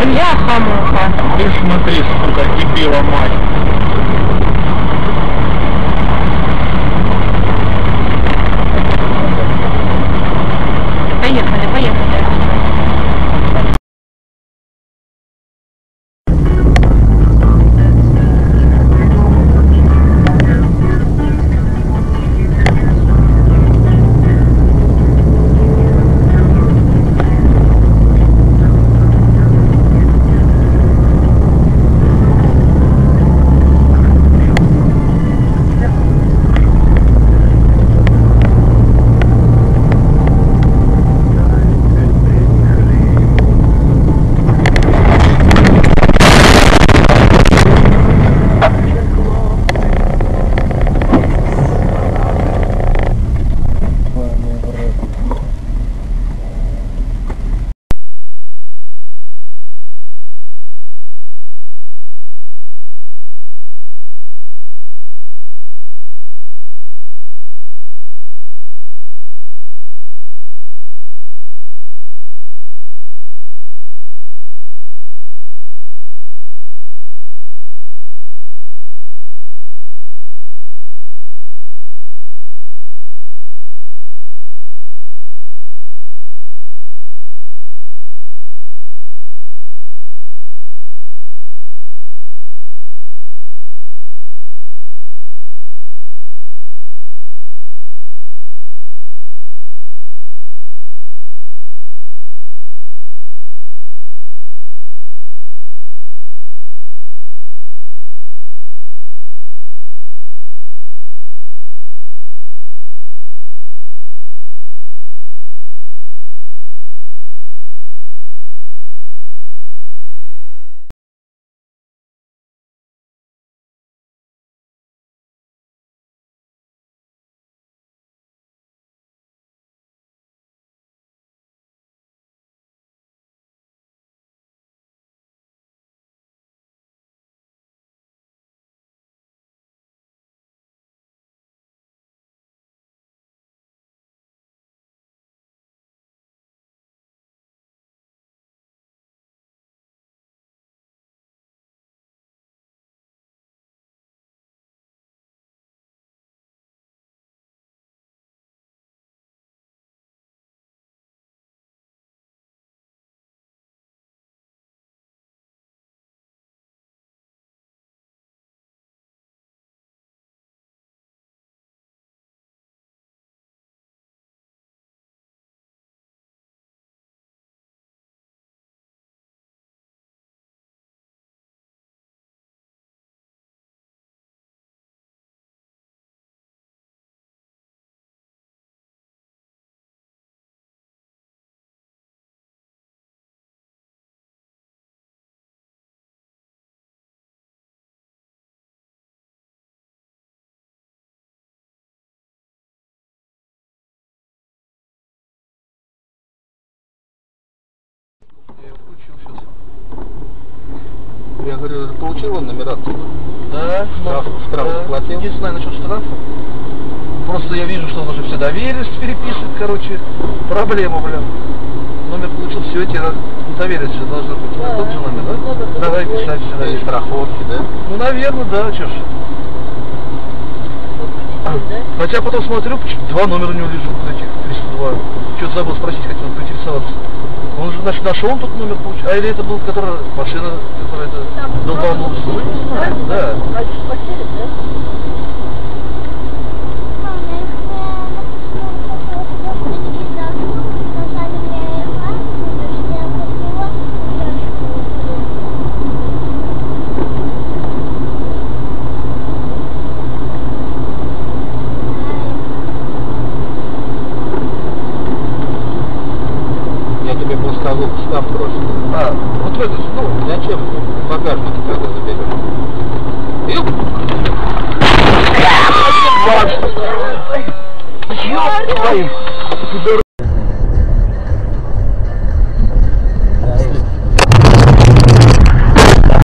Бляха-муха. Ты смотри, сука, дебила мать. Поехали, поехали. Я его включил сейчас. Я говорю, получил он номера оттуда? Да. Штраф заплатил? Не знаю насчет штрафа. Просто я вижу, что он уже все доверенность переписывает, короче. Проблема, блин. Номер получил, все, эти доверенность же должна быть. Да. Тот же номер, да? Давай писать сюда. И страховки, да? Ну, наверное, да, чё ж. Хотя потом смотрю, два номера у него лежат, этих 302. Что-то забыл спросить, хотел поинтересоваться. Он же, значит, нашел он тот номер получил. А или это был, которая машина, которая это долбанулась? Ну, не знаю, да. Штаб просто. А, вот в этот, ну, зачем? В багажнике когда заберешь.